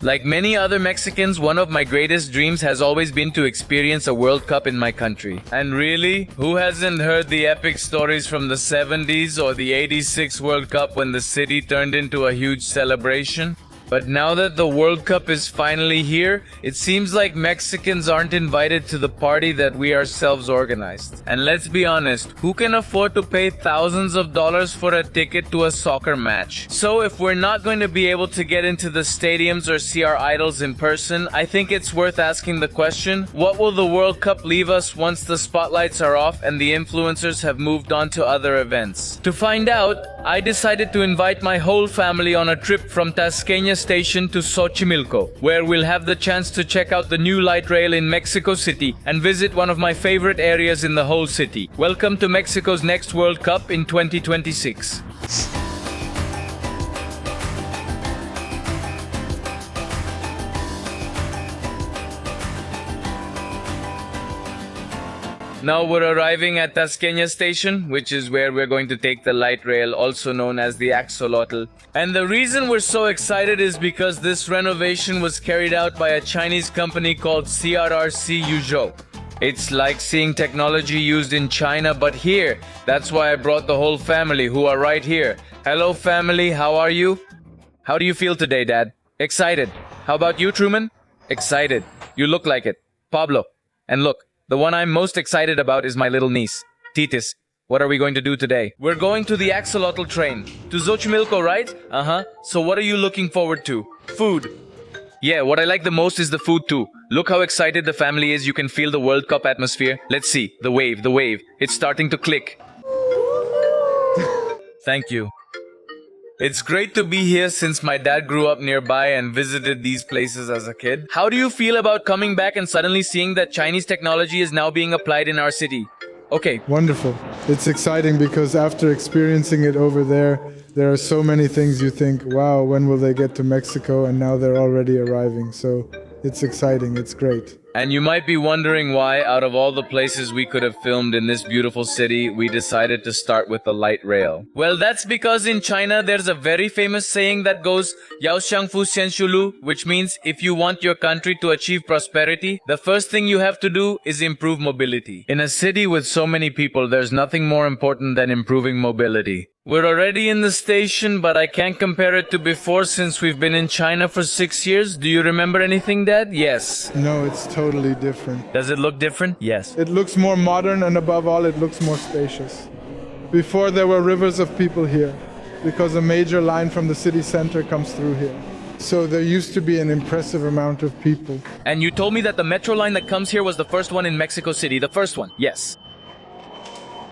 Like many other Mexicans, one of my greatest dreams has always been to experience a World Cup in my country. And really, who hasn't heard the epic stories from the 70s or the '86 World Cup when the city turned into a huge celebration? But now that the World Cup is finally here, it seems like Mexicans aren't invited to the party that we ourselves organized. And let's be honest, who can afford to pay thousands of dollars for a ticket to a soccer match? So if we're not going to be able to get into the stadiums or see our idols in person, I think it's worth asking the question, what will the World Cup leave us once the spotlights are off and the influencers have moved on to other events? To find out, I decided to invite my whole family on a trip from Tasqueña Station to Xochimilco, where we'll have the chance to check out the new light rail in Mexico City and visit one of my favorite areas in the whole city. Welcome to Mexico's next World Cup in 2026. Now we're arriving at Tasqueña Station, which is where we're going to take the light rail, also known as the axolotl. And the reason we're so excited is because this renovation was carried out by a Chinese company called CRRC Yuzhou. It's like seeing technology used in China, but here. That's why I brought the whole family, who are right here. Hello family, how are you? How do you feel today, Dad? Excited. How about you, Truman? Excited. You look like it. Pablo. And look. The one I'm most excited about is my little niece, Titis. What are we going to do today? We're going to the axolotl train. To Xochimilco, right? Uh-huh. So what are you looking forward to? Food. Yeah, what I like the most is the food too. Look how excited the family is. You can feel the World Cup atmosphere. Let's see. The wave, the wave. It's starting to click. Thank you. It's great to be here since my dad grew up nearby and visited these places as a kid. How do you feel about coming back and suddenly seeing that Chinese technology is now being applied in our city? Okay. Wonderful. It's exciting because after experiencing it over there are so many things you think, wow, when will they get to Mexico? And now they're already arriving. So it's exciting. It's great. And you might be wondering why, out of all the places we could have filmed in this beautiful city, we decided to start with the light rail. Well, that's because in China, there's a very famous saying that goes, Yao Xiangfu Xianshulu, which means if you want your country to achieve prosperity, the first thing you have to do is improve mobility. In a city with so many people, there's nothing more important than improving mobility. We're already in the station, but I can't compare it to before since we've been in China for 6 years. Do you remember anything, Dad? Yes. No, it's totally different. Does it look different? Yes. It looks more modern and above all, it looks more spacious. Before there were rivers of people here because a major line from the city center comes through here. So there used to be an impressive amount of people. And you told me that the metro line that comes here was the first one in Mexico City. The first one. Yes.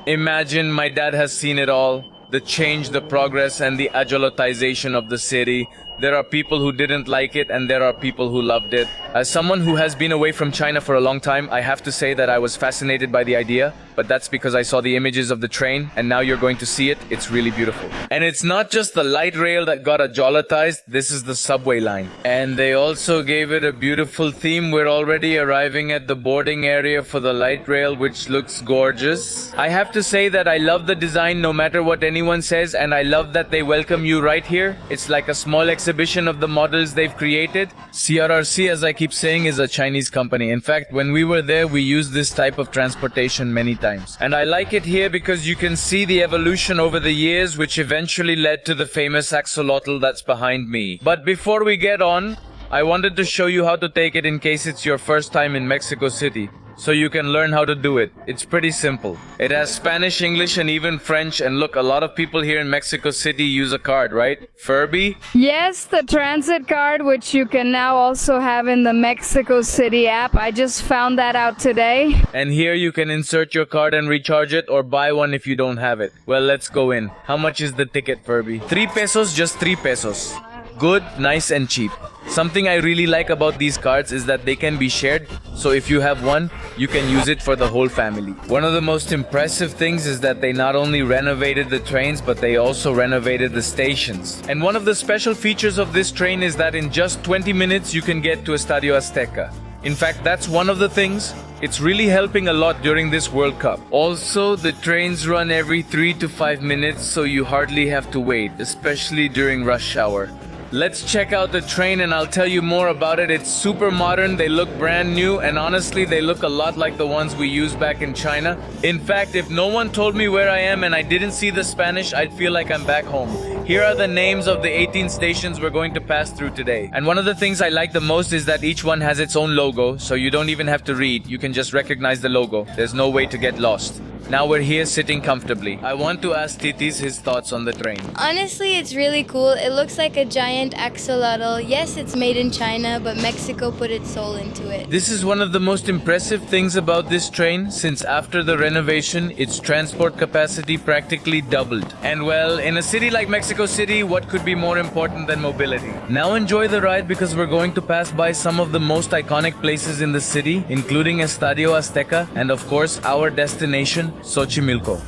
Imagine my dad has seen it all. The change, the progress, and the ajolotization of the city. There are people who didn't like it, and there are people who loved it. As someone who has been away from China for a long time, I have to say that I was fascinated by the idea, but that's because I saw the images of the train, and now you're going to see it. It's really beautiful. And it's not just the light rail that got ajolotized, this is the subway line. And they also gave it a beautiful theme. We're already arriving at the boarding area for the light rail, which looks gorgeous. I have to say that I love the design no matter what anyone says, and I love that they welcome you right here. It's like a small exhibition of the models they've created. CRRC, as I keep saying, is a Chinese company. In fact, when we were there, we used this type of transportation many times. And I like it here because you can see the evolution over the years, which eventually led to the famous axolotl that's behind me. But before we get on, I wanted to show you how to take it in case it's your first time in Mexico City, so you can learn how to do it. It's pretty simple. It has Spanish, English, and even French. And look, a lot of people here in Mexico City use a card, right? Furby? Yes, the transit card, which you can now also have in the Mexico City app. I just found that out today. And here you can insert your card and recharge it, or buy one if you don't have it. Well, let's go in. How much is the ticket, Furby? 3 pesos, just 3 pesos. Good, nice, and cheap. Something I really like about these cards is that they can be shared, so if you have one, you can use it for the whole family. One of the most impressive things is that they not only renovated the trains, but they also renovated the stations. And one of the special features of this train is that in just 20 minutes you can get to Estadio Azteca. In fact, that's one of the things. It's really helping a lot during this World Cup. Also, the trains run every 3 to 5 minutes, so you hardly have to wait, especially during rush hour. Let's check out the train and I'll tell you more about it. It's super modern, they look brand new, and honestly, they look a lot like the ones we use back in China. In fact, if no one told me where I am and I didn't see the Spanish, I'd feel like I'm back home. Here are the names of the 18 stations we're going to pass through today. And one of the things I like the most is that each one has its own logo, so you don't even have to read. You can just recognize the logo. There's no way to get lost. Now we're here sitting comfortably. I want to ask Titis his thoughts on the train. Honestly, it's really cool. It looks like a giant axolotl. Yes, it's made in China, but Mexico put its soul into it. This is one of the most impressive things about this train, since after the renovation, its transport capacity practically doubled. And well, in a city like Mexico City, what could be more important than mobility? Now enjoy the ride because we're going to pass by some of the most iconic places in the city, including Estadio Azteca and of course our destination, Xochimilco.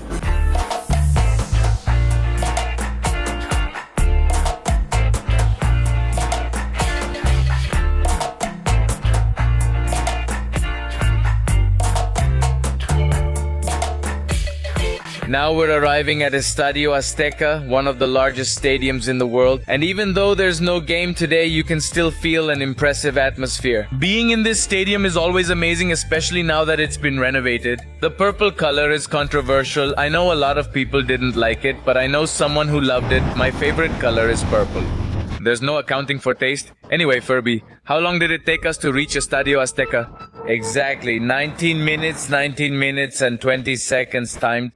Now we're arriving at Estadio Azteca, one of the largest stadiums in the world. And even though there's no game today, you can still feel an impressive atmosphere. Being in this stadium is always amazing, especially now that it's been renovated. The purple color is controversial. I know a lot of people didn't like it, but I know someone who loved it. My favorite color is purple. There's no accounting for taste. Anyway, Furby, how long did it take us to reach Estadio Azteca? Exactly, 19 minutes and 20 seconds timed.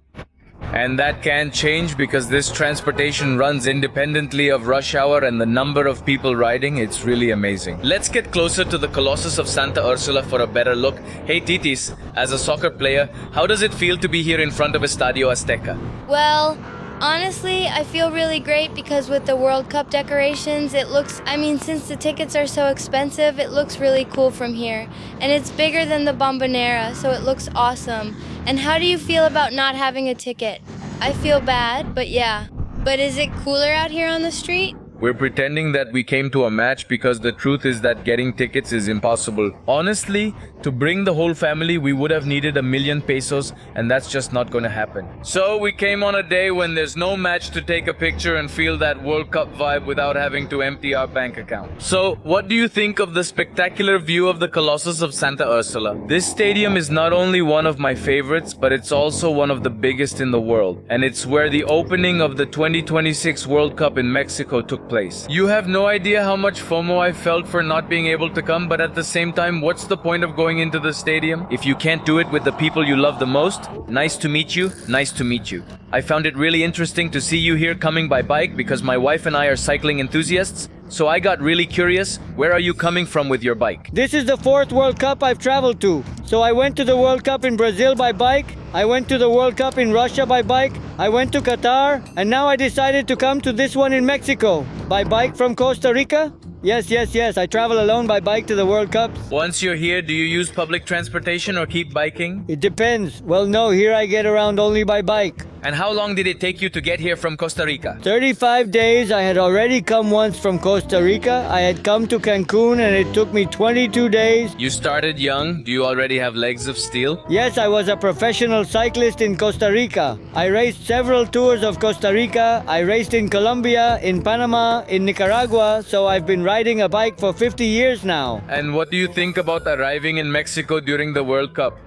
And that can change because this transportation runs independently of rush hour and the number of people riding. It's really amazing. Let's get closer to the Colossus of Santa Ursula for a better look. Hey Titis, as a soccer player, how does it feel to be here in front of Estadio Azteca? Well, honestly, I feel really great because with the World Cup decorations, since the tickets are so expensive, it looks really cool from here. And it's bigger than the Bombonera, so it looks awesome. And how do you feel about not having a ticket? I feel bad, but yeah. But is it cooler out here on the street? We're pretending that we came to a match because the truth is that getting tickets is impossible. Honestly, to bring the whole family, we would have needed 1,000,000 pesos, and that's just not going to happen. So we came on a day when there's no match to take a picture and feel that World Cup vibe without having to empty our bank account. So, what do you think of the spectacular view of the Colossus of Santa Ursula? This stadium is not only one of my favorites, but it's also one of the biggest in the world. And it's where the opening of the 2026 World Cup in Mexico took place. You have no idea how much FOMO I felt for not being able to come, but at the same time, what's the point of going into the stadium if you can't do it with the people you love the most? Nice to meet you. Nice to meet you. I found it really interesting to see you here coming by bike because my wife and I are cycling enthusiasts. So I got really curious. Where are you coming from with your bike? This is the 4th World Cup I've traveled to. So I went to the World Cup in Brazil by bike. I went to the World Cup in Russia by bike. I went to Qatar. And now I decided to come to this one in Mexico. By bike from Costa Rica? Yes. I travel alone by bike to the World Cups. Once you're here, do you use public transportation or keep biking? It depends. Well, no, here I get around only by bike. And how long did it take you to get here from Costa Rica? 35 days. I had already come once from Costa Rica. I had come to Cancun and it took me 22 days. You started young. Do you already have legs of steel? Yes, I was a professional cyclist in Costa Rica. I raced several tours of Costa Rica. I raced in Colombia, in Panama, in Nicaragua. So I've been riding a bike for 50 years now. And what do you think about arriving in Mexico during the World Cup?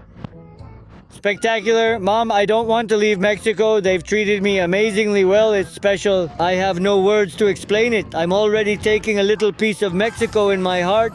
Spectacular. Mom, I don't want to leave Mexico. They've treated me amazingly well. It's special. I have no words to explain it. I'm already taking a little piece of Mexico in my heart.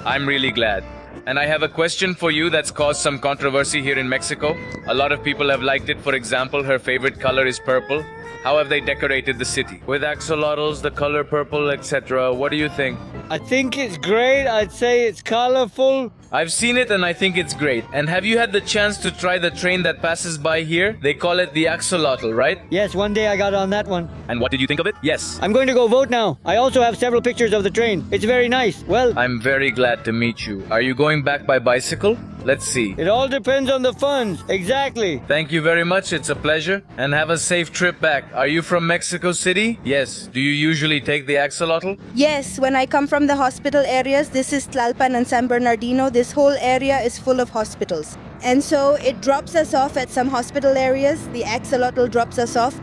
I'm really glad. And I have a question for you that's caused some controversy here in Mexico. A lot of people have liked it. For example, her favorite color is purple. How have they decorated the city? With axolotls, the color purple, etc. What do you think? I think it's great. I'd say it's colorful. I've seen it and I think it's great. And have you had the chance to try the train that passes by here? They call it the axolotl, right? Yes, one day I got on that one. And what did you think of it? Yes. I'm going to go vote now. I also have several pictures of the train. It's very nice. Well, I'm very glad to meet you. Are you going back by bicycle? Let's see. It all depends on the funds. Exactly. Thank you very much. It's a pleasure. And have a safe trip back. Are you from Mexico City? Yes. Do you usually take the axolotl? Yes, when I come from the hospital areas, this is Tlalpan and San Bernardino. This whole area is full of hospitals. And so it drops us off at some hospital areas. The axolotl drops us off.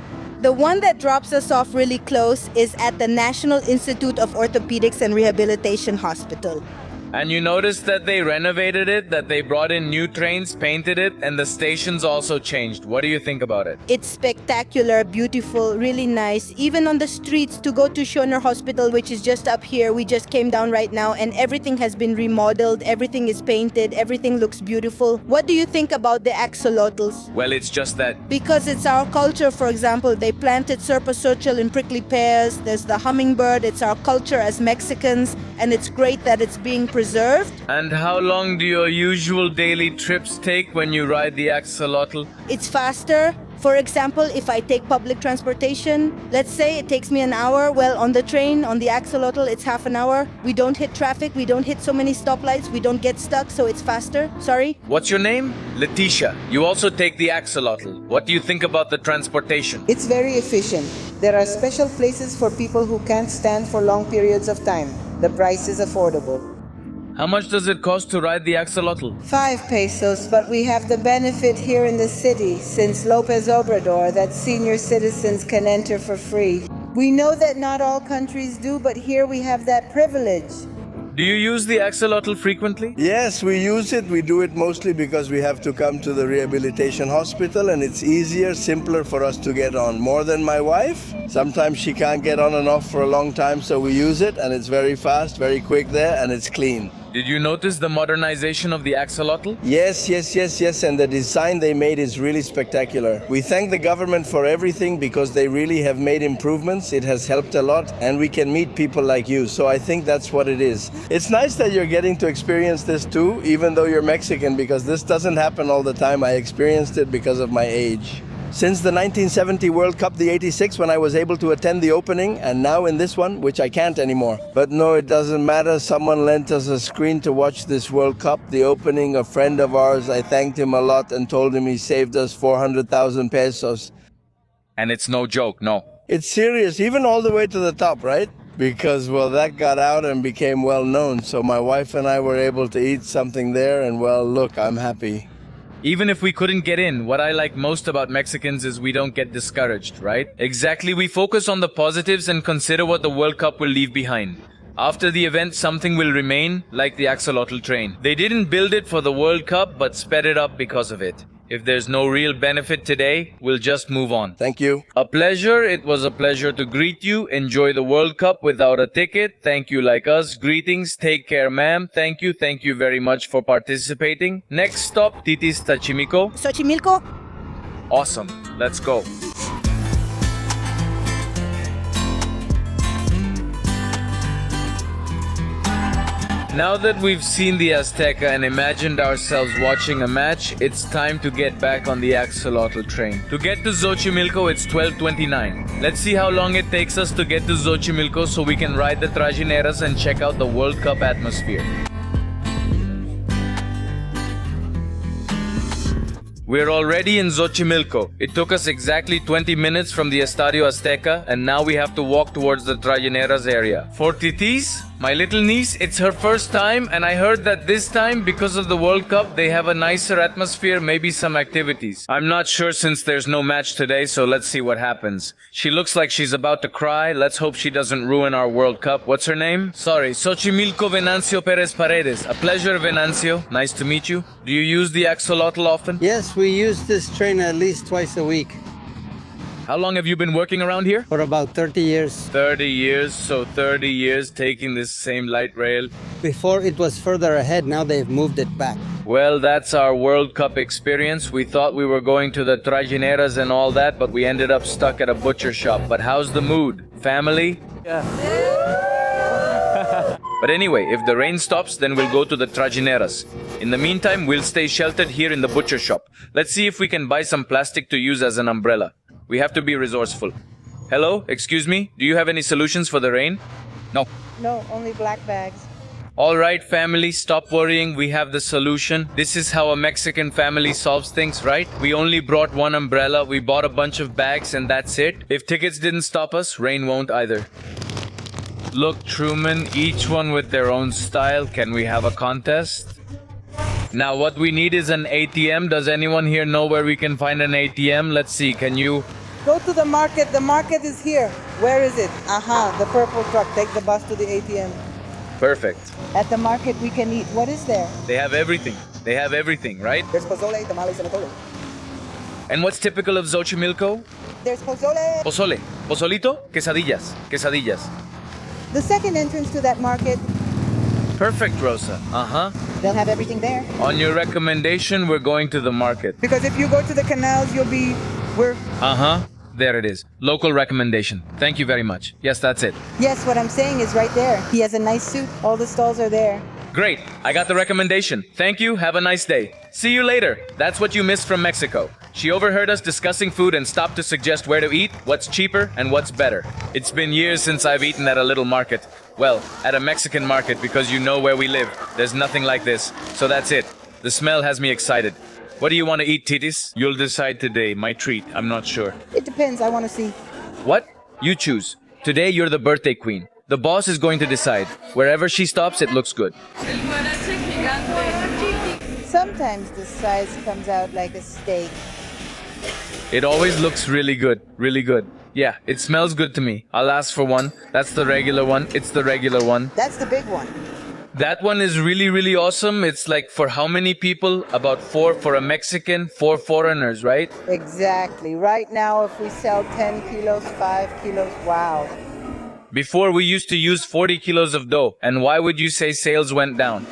The one that drops us off really close is at the National Institute of Orthopedics and Rehabilitation Hospital. And you noticed that they renovated it, that they brought in new trains, painted it, and the stations also changed. What do you think about it? It's spectacular, beautiful, really nice. Even on the streets to go to Schoner Hospital, which is just up here, we just came down right now, and everything has been remodeled, everything is painted, everything looks beautiful. What do you think about the axolotls? Well, it's just that. Because it's our culture, for example, they planted serposortial in prickly pears, there's the hummingbird, it's our culture as Mexicans, and it's great that it's being preserved. And how long do your usual daily trips take when you ride the axolotl? It's faster. For example, if I take public transportation, let's say it takes me an hour. Well, on the train, on the axolotl, it's half an hour. We don't hit traffic, we don't hit so many stoplights, we don't get stuck, so it's faster. Sorry? What's your name? Letitia. You also take the axolotl. What do you think about the transportation? It's very efficient. There are special places for people who can't stand for long periods of time. The price is affordable. How much does it cost to ride the axolotl? 5 pesos, but we have the benefit here in the city, since Lopez Obrador, that senior citizens can enter for free. We know that not all countries do, but here we have that privilege. Do you use the axolotl frequently? Yes, we use it. We do it mostly because we have to come to the rehabilitation hospital and it's easier, simpler for us to get on. More than my wife. Sometimes she can't get on and off for a long time, so we use it and it's very fast, very quick there, and it's clean. Did you notice the modernization of the axolotl? Yes, and the design they made is really spectacular. We thank the government for everything because they really have made improvements. It has helped a lot and we can meet people like you. So I think that's what it is. It's nice that you're getting to experience this too, even though you're Mexican, because this doesn't happen all the time. I experienced it because of my age. Since the 1970 World Cup, the 86, when I was able to attend the opening, and now in this one, which I can't anymore. But no, it doesn't matter. Someone lent us a screen to watch this World Cup. The opening, a friend of ours, I thanked him a lot and told him he saved us 400,000 pesos. And it's no joke, no. It's serious, even all the way to the top, right? Because, well, that got out and became well known. So my wife and I were able to eat something there, and well, look, I'm happy. Even if we couldn't get in, what I like most about Mexicans is we don't get discouraged, right? Exactly, we focus on the positives and consider what the World Cup will leave behind. After the event, something will remain, like the axolotl train. They didn't build it for the World Cup, but sped it up because of it. If there's no real benefit today, we'll just move on. Thank you. A pleasure. It was a pleasure to greet you. Enjoy the World Cup without a ticket. Thank you like us. Greetings. Take care, ma'am. Thank you. Thank you very much for participating. Next stop, Titis Xochimilco. Xochimilco? Awesome. Let's go. Now that we've seen the Azteca and imagined ourselves watching a match, it's time to get back on the axolotl train. To get to Xochimilco, it's 12:29. Let's see how long it takes us to get to Xochimilco so we can ride the Trajineras and check out the World Cup atmosphere. We're already in Xochimilco. It took us exactly 20 minutes from the Estadio Azteca, and now we have to walk towards the Trajineras area. For Titis, my little niece, it's her first time, and I heard that this time, because of the World Cup, they have a nicer atmosphere, maybe some activities. I'm not sure since there's no match today, so let's see what happens. She looks like she's about to cry. Let's hope she doesn't ruin our World Cup. What's her name? Sorry, Xochimilco Venancio Perez Paredes. A pleasure, Venancio. Nice to meet you. Do you use the axolotl often? Yes, we use this train at least twice a week. How long have you been working around here? For about 30 years. 30 years, so 30 years taking this same light rail. Before it was further ahead, now they've moved it back. Well, that's our World Cup experience. We thought we were going to the Trajineras and all that, but we ended up stuck at a butcher shop. But how's the mood? Family? Yeah. But anyway, if the rain stops, then we'll go to the Trajineras. In the meantime, we'll stay sheltered here in the butcher shop. Let's see if we can buy some plastic to use as an umbrella. We have to be resourceful. Hello, excuse me, do you have any solutions for the rain? No. No, only black bags. All right, family, stop worrying. We have the solution. This is how a Mexican family solves things, right? We only brought one umbrella, we bought a bunch of bags, and that's it. If tickets didn't stop us, rain won't either. Look, Truman, each one with their own style. Can we have a contest? Now, what we need is an ATM. Does anyone here know where we can find an ATM? Let's see, can you Go to the market. The market is here. Where is it? Aha, the purple truck. Take the bus to the ATM. Perfect. At the market, we can eat. What is there? They have everything. They have everything, right? There's pozole, tamales, and atole. And what's typical of Xochimilco? There's pozole. Pozole. Pozolito, quesadillas. Quesadillas. The second entrance to that market, Perfect, Rosa. Uh-huh. they'll have everything there. On your recommendation, we're going to the market. Because if you go to the canals, we're... Uh-huh. There it is. Local recommendation. Thank you very much. Yes, that's it. Yes, what I'm saying is right there. He has a nice suit. All the stalls are there. Great. I got the recommendation. Thank you. Have a nice day. See you later. That's what you missed from Mexico. She overheard us discussing food and stopped to suggest where to eat, what's cheaper, and what's better. It's been years since I've eaten at a little market. Well, at a Mexican market because you know where we live. There's nothing like this. So that's it. The smell has me excited. What do you want to eat, Titis? You'll decide today. My treat. I'm not sure. It depends. I want to see. What? You choose. Today you're the birthday queen. The boss is going to decide. Wherever she stops, it looks good. Sometimes the size comes out like a steak. It always looks really good. Really good. Yeah, it smells good to me. I'll ask for one. That's the regular one. It's the regular one. That's the big one. That one is really, really awesome. It's like for how many people? About 4 for a Mexican, 4 foreigners, right? Exactly. Right now, if we sell 10 kilos, 5 kilos, wow. Before we used to use 40 kilos of dough. And why would you say sales went down?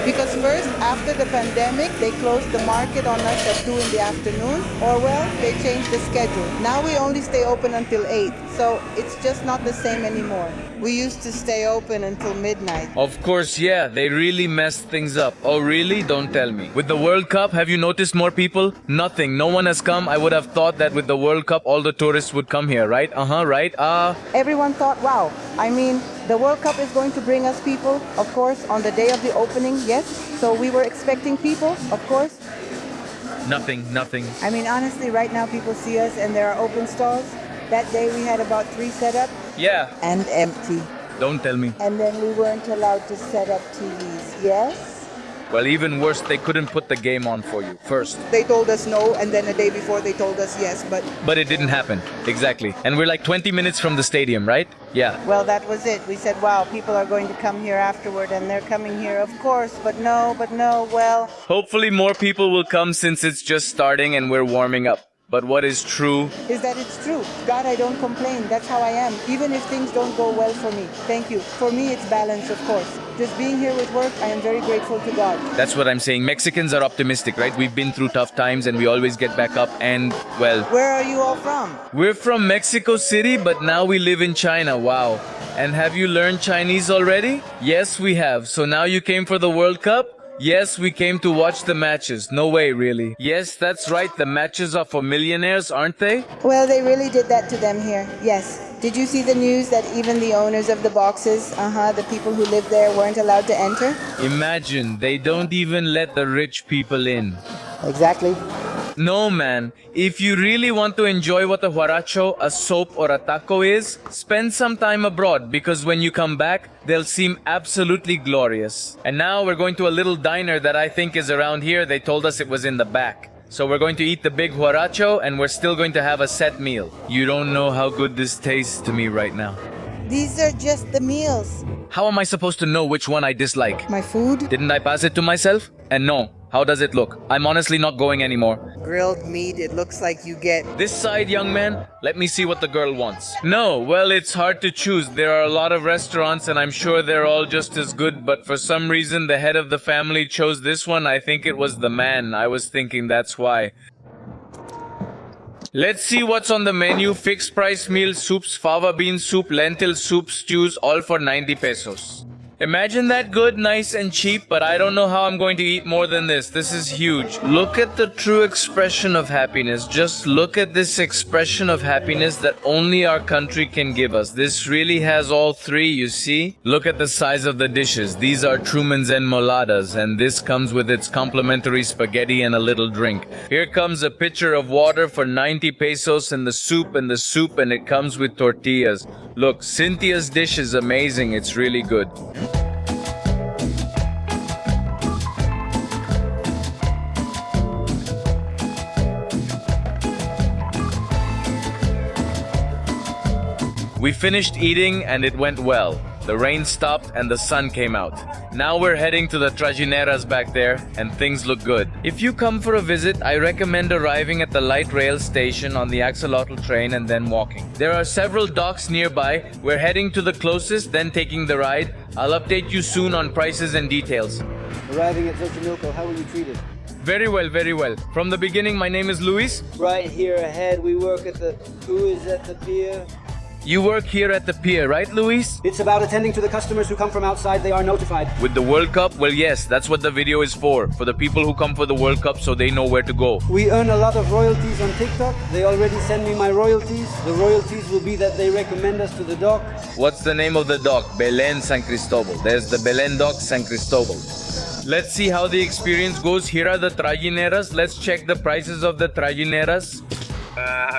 Because first, after the pandemic, they closed the market on us at 2 in the afternoon. Or well, they changed the schedule. Now we only stay open until 8. So it's just not the same anymore. We used to stay open until midnight. Of course, yeah, they really messed things up. Oh, really? Don't tell me. With the World Cup, have you noticed more people? Nothing. No one has come. I would have thought that with the World Cup, all the tourists would come here, right? Right? Everyone thought, wow. I mean, the World Cup is going to bring us people, of course, on the day of the opening, yes. So we were expecting people, of course. Nothing. I mean, honestly, right now people see us and there are open stalls. That day we had about 3 set up. Yeah. And empty. Don't tell me. And then we weren't allowed to set up TVs, yes? Well, even worse, they couldn't put the game on for you first. They told us no, and then the day before they told us yes, But it didn't happen. Exactly. And we're like 20 minutes from the stadium, right? Yeah. Well, that was it. We said, wow, people are going to come here afterward, and they're coming here, of course, but no, well... Hopefully more people will come since it's just starting and we're warming up. But what is true is that it's true. God, I don't complain. That's how I am. Even if things don't go well for me. Thank you. For me, it's balance, of course. Just being here with work, I am very grateful to God. That's what I'm saying. Mexicans are optimistic, right? We've been through tough times and we always get back up and, well... Where are you all from? We're from Mexico City, but now we live in China. Wow. And have you learned Chinese already? Yes, we have. So now you came for the World Cup? Yes, we came to watch the matches. No way, really. Yes, that's right. The matches are for millionaires, aren't they? Well, they really did that to them here. Yes. Did you see the news that even the owners of the boxes, the people who live there, weren't allowed to enter? Imagine, they don't even let the rich people in. Exactly. No, man. If you really want to enjoy what a huaracho, a soap, or a taco is, spend some time abroad because when you come back, they'll seem absolutely glorious. And now we're going to a little diner that I think is around here. They told us it was in the back. So we're going to eat the big huaracho and we're still going to have a set meal. You don't know how good this tastes to me right now. These are just the meals. How am I supposed to know which one I dislike? My food? Didn't I pass it to myself? And no. How does it look? I'm honestly not going anymore. Grilled meat, it looks like you get... This side, young man, let me see what the girl wants. No, well, it's hard to choose. There are a lot of restaurants and I'm sure they're all just as good, but for some reason the head of the family chose this one. I think it was the man. I was thinking that's why. Let's see what's on the menu. Fixed price meal, soups, fava bean soup, lentil soup, stews, all for 90 pesos. Imagine that good, nice and cheap, but I don't know how I'm going to eat more than this. This is huge. Look at the true expression of happiness. Just look at this expression of happiness that only our country can give us. This really has all three, you see? Look at the size of the dishes. These are Truman's enmoladas, and this comes with its complimentary spaghetti and a little drink. Here comes a pitcher of water for 90 pesos and the soup, and it comes with tortillas. Look, Cynthia's dish is amazing. It's really good. We finished eating and it went well. The rain stopped and the sun came out. Now we're heading to the Trajineras back there and things look good. If you come for a visit, I recommend arriving at the light rail station on the axolotl train and then walking. There are several docks nearby. We're heading to the closest, then taking the ride. I'll update you soon on prices and details. Arriving at Xochimilco, how were you treated? Very well, very well. From the beginning, my name is Luis. Right here ahead, we work at the... Who is at the pier? You work here at the pier, right, Luis? It's about attending to the customers who come from outside. They are notified. With the World Cup? Well, yes, that's what the video is for the people who come for the World Cup so they know where to go. We earn a lot of royalties on TikTok. They already send me my royalties. The royalties will be that they recommend us to the dock. What's the name of the dock? Belén San Cristobal. There's the Belén dock, San Cristobal. Let's see how the experience goes. Here are the Trajineras. Let's check the prices of the Trajineras.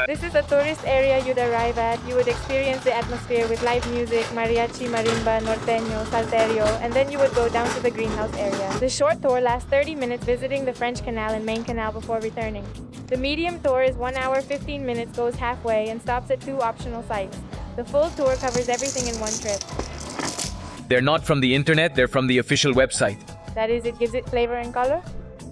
This is a tourist area you'd arrive at. You would experience the atmosphere with live music, mariachi, marimba, norteño, salterio, and then you would go down to the greenhouse area. The short tour lasts 30 minutes visiting the French Canal and Main Canal before returning. The medium tour is 1 hour 15 minutes, goes halfway, and stops at 2 optional sites. The full tour covers everything in one trip. They're not from the internet, they're from the official website. That is, it gives it flavor and color.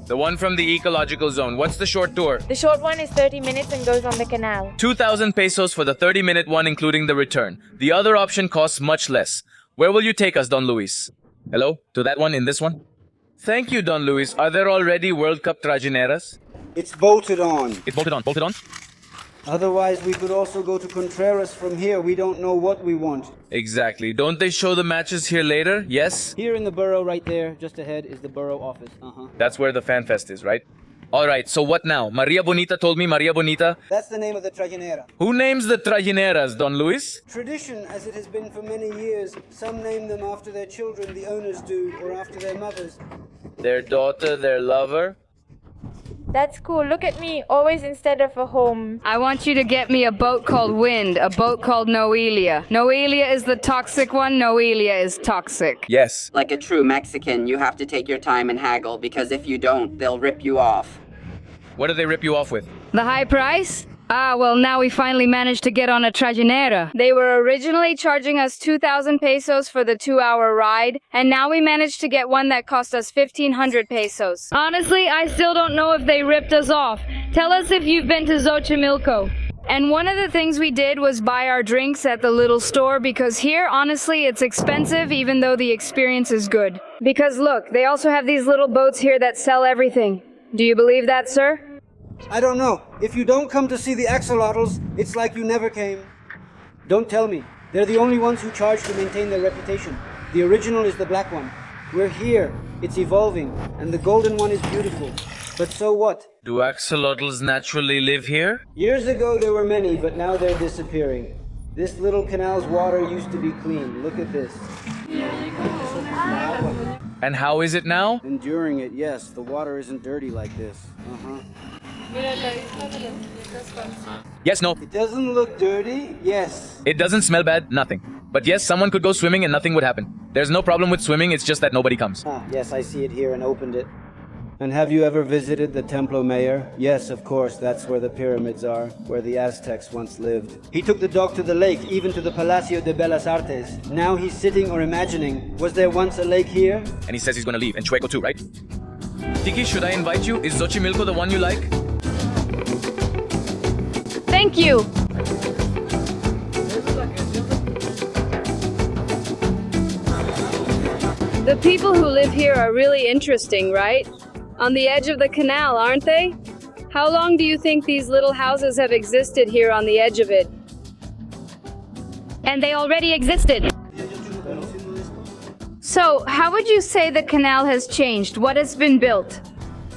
The one from the ecological zone. What's the short tour? The short one is 30 minutes and goes on the canal. 2,000 pesos for the 30-minute one, including the return. The other option costs much less. Where will you take us, Don Luis? Hello? To that one in this one? Thank you, Don Luis. Are there already World Cup Trajineras? It's bolted on. It's bolted on. Bolted on? Otherwise, we could also go to Contreras from here. We don't know what we want. Exactly. Don't they show the matches here later? Yes? Here in the borough right there, just ahead, is the borough office. That's where the fan fest is, right? Alright, so what now? Maria Bonita told me Maria Bonita. That's the name of the Trajinera. Who names the Trajineras, Don Luis? Tradition, as it has been for many years. Some name them after their children, the owners do, or after their mothers. Their daughter, their lover? That's cool. Look at me, always instead of a home. I want you to get me a boat called Wind, a boat called Noelia. Noelia is the toxic one, Noelia is toxic. Yes. Like a true Mexican, you have to take your time and haggle, because if you don't, they'll rip you off. What do they rip you off with? The high price? Well, now we finally managed to get on a Trajinera. They were originally charging us 2,000 pesos for the 2-hour ride, and now we managed to get one that cost us 1,500 pesos. Honestly, I still don't know if they ripped us off. Tell us if you've been to Xochimilco. And one of the things we did was buy our drinks at the little store, because here, honestly, it's expensive even though the experience is good. Because look, they also have these little boats here that sell everything. Do you believe that, sir? I don't know. If you don't come to see the axolotls, it's like you never came. Don't tell me. They're the only ones who charge to maintain their reputation. The original is the black one. We're here. It's evolving. And the golden one is beautiful. But so what? Do axolotls naturally live here? Years ago there were many, but now they're disappearing. This little canal's water used to be clean. Look at this. And how is it now? Enduring it, yes. The water isn't dirty like this. Yes, no. It doesn't look dirty, yes. It doesn't smell bad, nothing. But yes, someone could go swimming and nothing would happen. There's no problem with swimming, it's just that nobody comes. Yes, I see it here and opened it. And have you ever visited the Templo Mayor? Yes, of course, that's where the pyramids are, where the Aztecs once lived. He took the dog to the lake, even to the Palacio de Bellas Artes. Now he's sitting or imagining, was there once a lake here? And he says he's gonna leave, and Chueco too, right? Tiki, should I invite you? Is Xochimilco the one you like? Thank you. The people who live here are really interesting, right? On the edge of the canal, aren't they? How long do you think these little houses have existed here on the edge of it? And they already existed. So, how would you say the canal has changed? What has been built?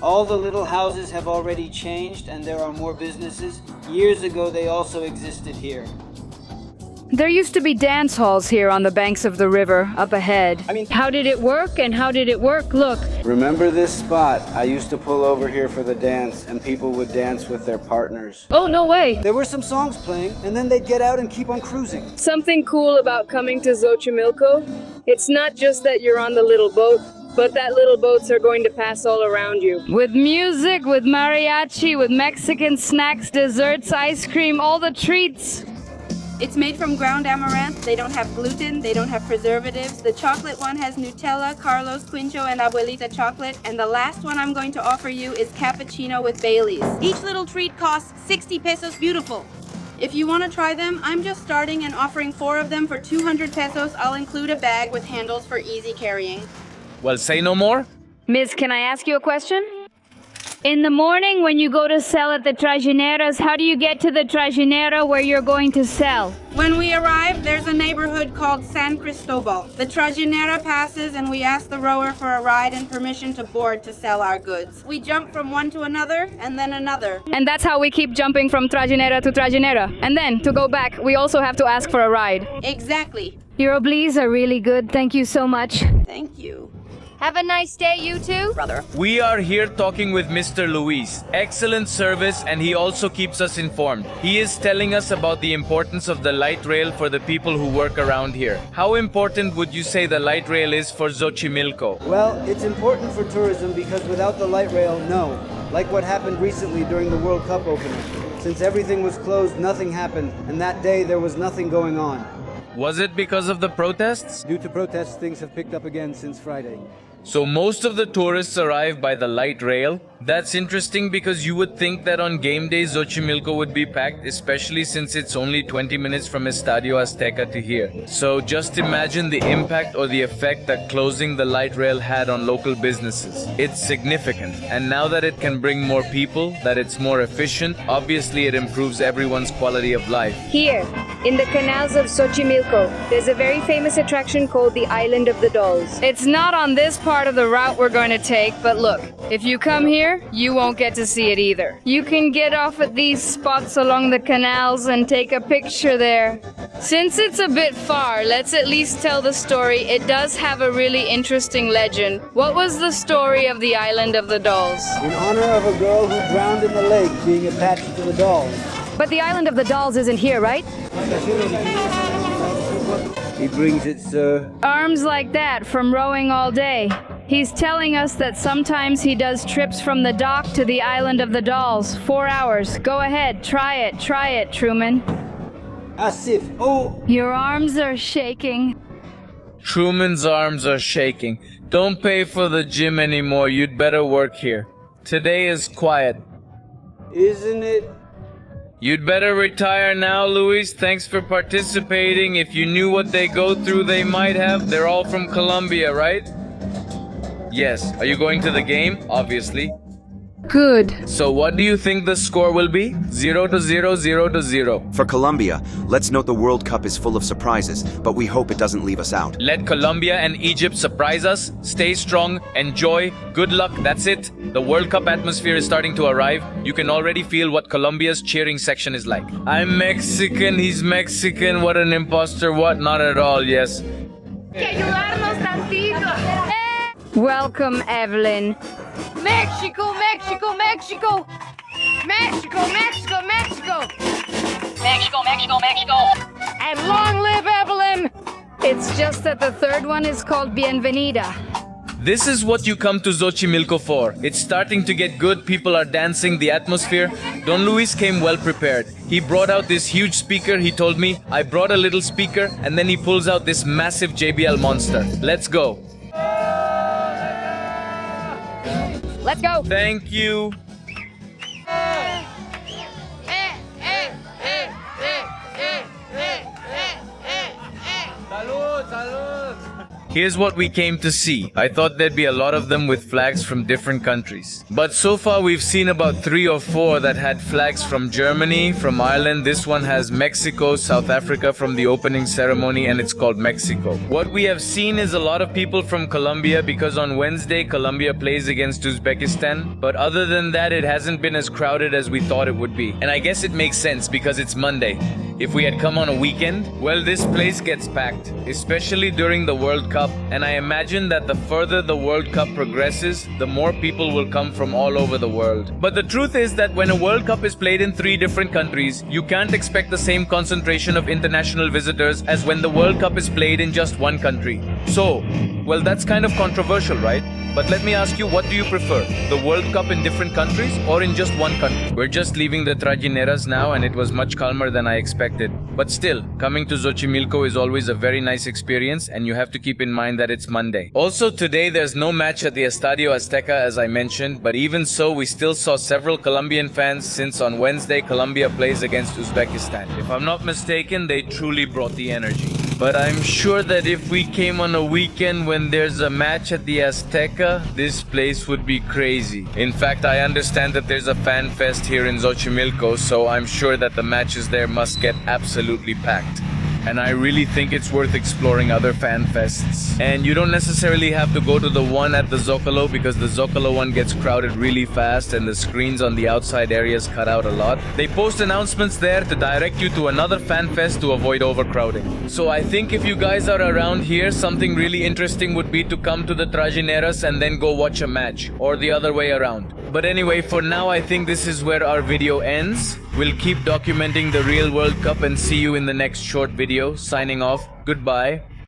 All the little houses have already changed and there are more businesses. Years ago they also existed here. There used to be dance halls here on the banks of the river, up ahead. How did it work and how did it work? Look. Remember this spot? I used to pull over here for the dance and people would dance with their partners. Oh, no way. There were some songs playing and then they'd get out and keep on cruising. Something cool about coming to Xochimilco? It's not just that you're on the little boat, but that little boats are going to pass all around you. With music, with mariachi, with Mexican snacks, desserts, ice cream, all the treats. It's made from ground amaranth. They don't have gluten, they don't have preservatives. The chocolate one has Nutella, Carlos, Quincho, and Abuelita chocolate. And the last one I'm going to offer you is cappuccino with Baileys. Each little treat costs 60 pesos beautiful. If you want to try them, I'm just starting and offering 4 of them for 200 pesos. I'll include a bag with handles for easy carrying. Well, say no more. Miss, can I ask you a question? In the morning when you go to sell at the Trajineras, how do you get to the Trajinera where you're going to sell? When we arrive, there's a neighborhood called San Cristobal. The Trajinera passes and we ask the rower for a ride and permission to board to sell our goods. We jump from one to another and then another. And that's how we keep jumping from Trajinera to Trajinera. And then, to go back, we also have to ask for a ride. Exactly. Your obliques are really good. Thank you so much. Thank you. Have a nice day, you two. Brother. We are here talking with Mr. Luis. Excellent service, and he also keeps us informed. He is telling us about the importance of the light rail for the people who work around here. How important would you say the light rail is for Xochimilco? Well, it's important for tourism because without the light rail, no. Like what happened recently during the World Cup opening. Since everything was closed, nothing happened, and that day there was nothing going on. Was it because of the protests? Due to protests, things have picked up again since Friday. So most of the tourists arrive by the light rail? That's interesting because you would think that on game day Xochimilco would be packed, especially since it's only 20 minutes from Estadio Azteca to here. So just imagine the impact or the effect that closing the light rail had on local businesses. It's significant, and now that it can bring more people, that it's more efficient, obviously it improves everyone's quality of life. Here, in the canals of Xochimilco, there's a very famous attraction called the Island of the Dolls. It's not on this part of the route we're going to take, but look, if you come here, you won't get to see it either. You can get off at these spots along the canals and take a picture there. Since it's a bit far, let's at least tell the story. It does have a really interesting legend. What was the story of the Island of the Dolls? In honor of a girl who drowned in the lake being attached to the dolls. But the Island of the Dolls isn't here, right? He brings it, sir. Arms like that from rowing all day. He's telling us that sometimes he does trips from the dock to the Island of the Dolls. 4 hours. Go ahead, try it, Truman. Asif, oh! Your arms are shaking. Truman's arms are shaking. Don't pay for the gym anymore, you'd better work here. Today is quiet. Isn't it? You'd better retire now, Luis. Thanks for participating. If you knew what they go through, they might have. They're all from Colombia, right? Yes. Are you going to the game? Obviously. Good. So what do you think the score will be? 0-0, 0-0. For Colombia, let's note the World Cup is full of surprises, but we hope it doesn't leave us out. Let Colombia and Egypt surprise us. Stay strong. Enjoy. Good luck. That's it. The World Cup atmosphere is starting to arrive. You can already feel what Colombia's cheering section is like. I'm Mexican. He's Mexican. What an imposter. What? Not at all. Yes. Welcome, Evelyn. Mexico, Mexico, Mexico! Mexico, Mexico, Mexico! Mexico, Mexico, Mexico! And long live Evelyn! It's just that the third one is called Bienvenida. This is what you come to Xochimilco for. It's starting to get good. People are dancing. The atmosphere. Don Luis came well prepared. He brought out this huge speaker. He told me, I brought a little speaker, and then he pulls out this massive JBL monster. Let's go. Let's go. Thank you. Salud, salud. Here's what we came to see. I thought there'd be a lot of them with flags from different countries. But so far we've seen about 3 or 4 that had flags from Germany, from Ireland. This one has Mexico, South Africa from the opening ceremony, and it's called Mexico. What we have seen is a lot of people from Colombia because on Wednesday Colombia plays against Uzbekistan. But other than that, it hasn't been as crowded as we thought it would be. And I guess it makes sense because it's Monday. If we had come on a weekend, well, this place gets packed, especially during the World Cup. And I imagine that the further the World Cup progresses, the more people will come from all over the world. But the truth is that when a World Cup is played in 3 different countries, you can't expect the same concentration of international visitors as when the World Cup is played in just one country. So, well, that's kind of controversial, right? But let me ask you, what do you prefer? The World Cup in different countries or in just one country? We're just leaving the Trajineras now and it was much calmer than I expected. But still, coming to Xochimilco is always a very nice experience and you have to keep in mind that it's Monday. Also today there's no match at the Estadio Azteca as I mentioned, but even so we still saw several Colombian fans since on Wednesday Colombia plays against Uzbekistan. If I'm not mistaken, they truly brought the energy. But I'm sure that if we came on a weekend when there's a match at the Azteca, this place would be crazy. In fact, I understand that there's a fan fest here in Xochimilco, so I'm sure that the matches there must get absolutely packed. And I really think it's worth exploring other fan fests. And you don't necessarily have to go to the one at the Zocalo because the Zocalo one gets crowded really fast and the screens on the outside areas cut out a lot. They post announcements there to direct you to another fan fest to avoid overcrowding. So I think if you guys are around here, something really interesting would be to come to the Trajineras and then go watch a match, or the other way around. But anyway, for now I think this is where our video ends. We'll keep documenting the real World Cup and see you in the next short video. Signing off. Goodbye.